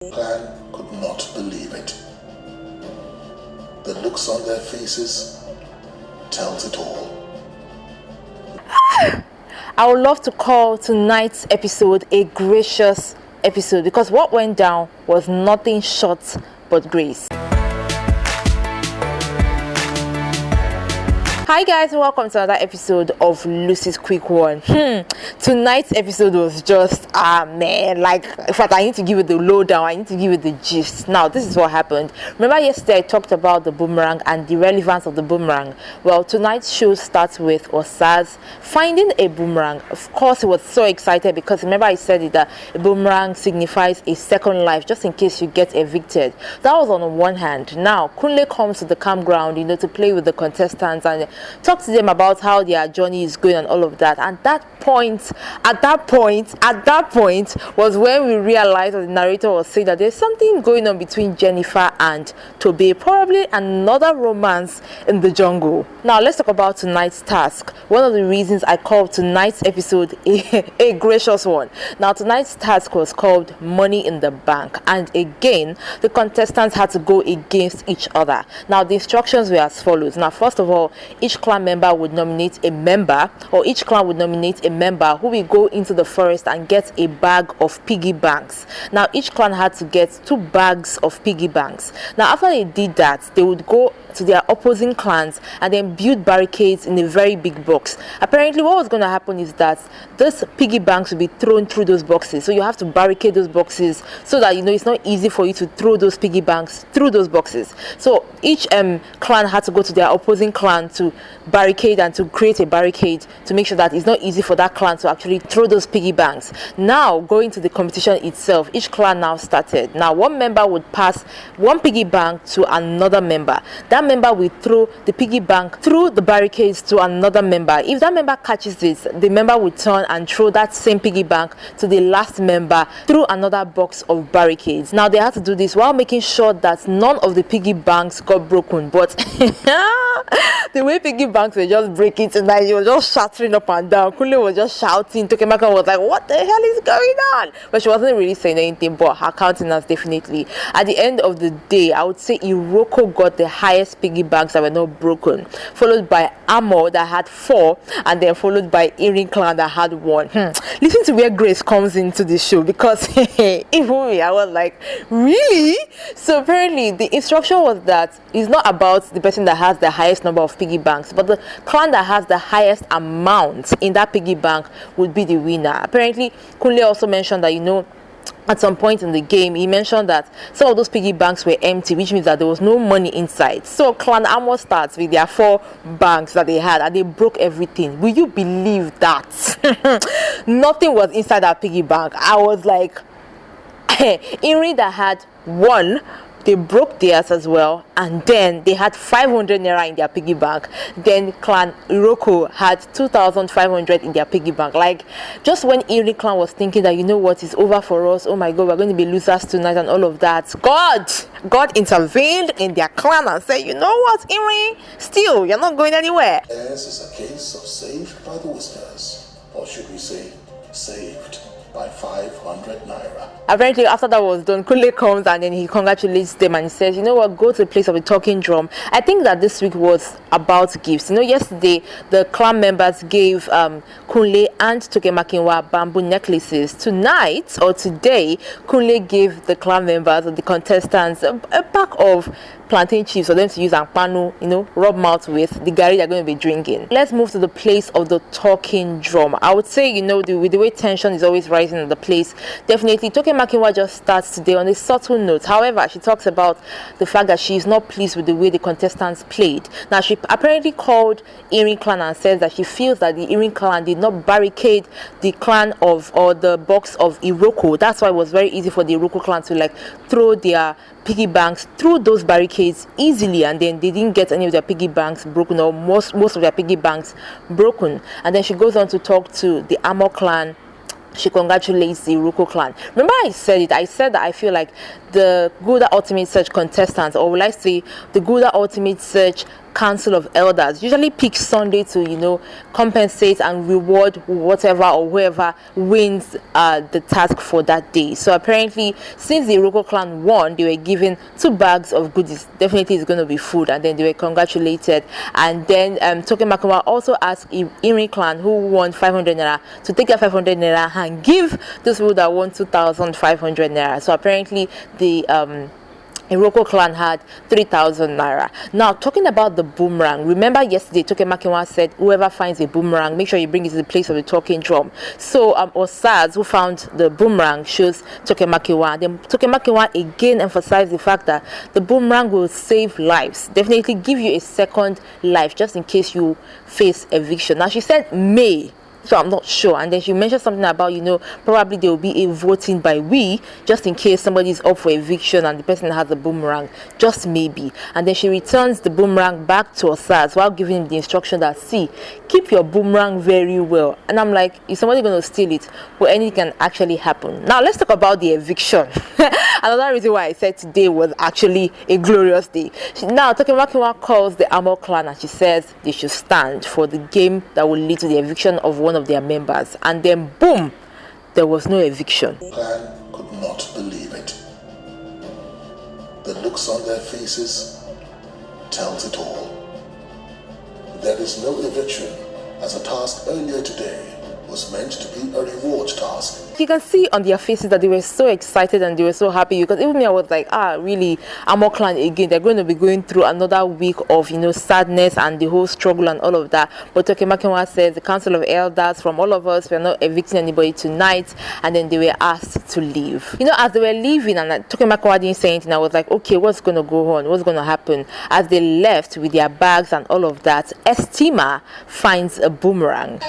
Clan could not believe it. The looks on their faces tells it all. I would love to call tonight's episode a gracious episode because what went down was nothing short but grace. Hi guys, welcome to another episode of Lucy's Quick One. Tonight's episode was just man, like in fact I need to give it the lowdown, I need to give it the gist. Now this is what happened. Remember yesterday I talked about the boomerang and the relevance of the boomerang. Well, tonight's show starts with Osaz finding a boomerang. Of course he was so excited because remember I said it that a boomerang signifies a second life just in case you get evicted. That was on one hand. Now Kunle comes to the campground, to play with the contestants and talk to them about how their journey is going and all of that. And at that point was when we realized that the narrator was saying that there's something going on between Jennifer and Toby, probably another romance in the jungle. Now let's talk about tonight's task. One of the reasons I called tonight's episode a gracious one. Now tonight's task was called Money in the Bank, and again the contestants had to go against each other. Now the instructions were as follows. Now first of all, each clan member would nominate a member, or each clan would nominate a member who will go into the forest and get a bag of piggy banks. Now each clan had to get 2 bags of piggy banks. Now after they did that, they would go to their opposing clans and then build barricades in a very big box. Apparently what was going to happen is that those piggy banks will be thrown through those boxes, so you have to barricade those boxes so that it's not easy for you to throw those piggy banks through those boxes. So each clan had to go to their opposing clan to barricade and to create a barricade to make sure that it's not easy for that clan to actually throw those piggy banks. Now going to the competition itself, each clan now started. Now one member would pass one piggy bank to another member. That member will throw the piggy bank through the barricades to another member. If that member catches it, the member will turn and throw that same piggy bank to the last member through another box of barricades. Now they had to do this while making sure that none of the piggy banks got broken, but the way piggy banks were just breaking tonight, it was just shattering up and down. Kunle was just shouting. Tokemaka was like, what the hell is going on? But she wasn't really saying anything, but her countenance definitely. At the end of the day, I would say Iroko got the highest piggy banks that were not broken, followed by Amo that had 4, and then followed by Erin Clan that had 1. Listen to where Grace comes into the show, because even me, I was like, really? So apparently the instruction was that it's not about the person that has the highest number of piggy banks, but the clan that has the highest amount in that piggy bank would be the winner. Apparently Kunle also mentioned that at some point in the game, he mentioned that some of those piggy banks were empty, which means that there was no money inside. So Clan Amo starts with their 4 banks that they had, and they broke everything. Will you believe that? Nothing was inside that piggy bank. I was like, Inri that had 1, they broke theirs as well, and then they had 500 naira in their piggy bank. Then Clan Iroko had 2,500 in their piggy bank. Like, just when Iri Clan was thinking that what is over for us, oh my god, we're going to be losers tonight and all of that, God intervened in their clan and said, you know what, Iri, still you're not going anywhere. This is a case of saved by the whiskers, or should we say saved by 500 naira. Apparently after that was done, Kunle comes and then he congratulates them and he says, you know what, go to the place of the talking drum. I think that this week was about gifts. Yesterday the clan members gave Kunle and Tokemakinwa bamboo necklaces. Tonight or today, Kunle gave the clan members or the contestants a pack of plantain chips for them to use and panu, rub mouth with the gari they're going to be drinking. Let's move to the place of the talking drum. I would say, with the way tension is always rising in the place, definitely Tokemakinwa just starts today on a subtle note. However, she talks about the fact that she is not pleased with the way the contestants played. Now, she apparently called Erin Clan and says that she feels that the Erin Clan did not barricade the clan or the box of Iroko. That's why it was very easy for the Iroko clan to throw their piggy banks through those barricades easily, and then they didn't get any of their piggy banks broken, or most of their piggy banks broken. And then she goes on to talk to the Amo clan. She congratulates the Iroko clan. Remember I said that I feel like the Gulder Ultimate Search contestants, or will I say the Gulder Ultimate Search Council of Elders usually pick Sunday to compensate and reward whatever or whoever wins the task for that day. So apparently, since the Iroko clan won, they were given 2 bags of goodies. Definitely it's going to be food, and then they were congratulated. And then Tokemakiwa also asked Iri clan, who won 500 naira, to take their 500 naira and give those people that won 2,500 naira. So apparently the Iroko clan had 3,000 naira. Now, talking about the boomerang, remember yesterday Tokemakiwa said whoever finds a boomerang, make sure you bring it to the place of the talking drum. So Osaz, who found the boomerang, shows Tokemakiwa. Then Tokemakiwa again emphasized the fact that the boomerang will save lives, definitely give you a second life just in case you face eviction. Now, she said may, so I'm not sure. And then she mentioned something about probably there will be a voting by we, just in case somebody is up for eviction and the person has a boomerang, just maybe. And then she returns the boomerang back to Osaz while giving him the instruction that, see, keep your boomerang very well. And I'm like, is somebody going to steal it? Well, anything can actually happen. Now let's talk about the eviction. Another reason why I said today was actually a glorious day. Now Tokemakiwa calls the Amo clan and she says they should stand for the game that will lead to the eviction of one of their members. And then boom, there was no eviction. Clan could not believe it. The looks on their faces tells it all. There is no eviction, as a task earlier today was meant to be a reward task. You can see on their faces that they were so excited and they were so happy, because even me, I was like, really, Amo clan again, they're going to be going through another week of sadness and the whole struggle and all of that. But Tokemakiwa says the Council of Elders, from all of us, we're not evicting anybody tonight, and then they were asked to leave. As they were leaving, and Tokemakiwa didn't say anything, I was like, okay, what's going to go on? What's going to happen? As they left with their bags and all of that, Estima finds a boomerang.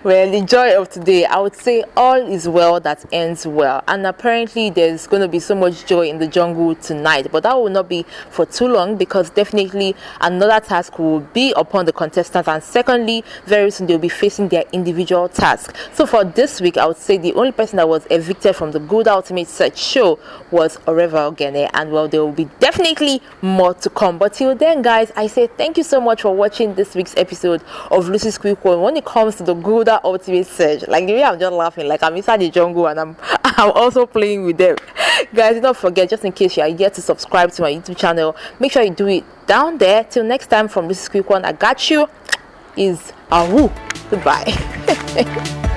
Well, the joy of today, I would say all is well that ends well, and apparently there's going to be so much joy in the jungle tonight, but that will not be for too long, because definitely another task will be upon the contestants, and secondly, very soon they'll be facing their individual tasks. So for this week, I would say the only person that was evicted from the Gulder Ultimate Search Show was Oreva Ogene, and well, there will be definitely more to come. But till then, guys, I say thank you so much for watching this week's episode of Lucy's Quick One. When it comes to the Gulder Ultimate Search, like the way I'm just laughing, like I'm inside the jungle and I'm also playing with them. Guys, don't forget, just in case you are yet to subscribe to my YouTube channel, make sure you do it down there. Till next time, from Lucy's Quick One, I got you is Awu. Goodbye.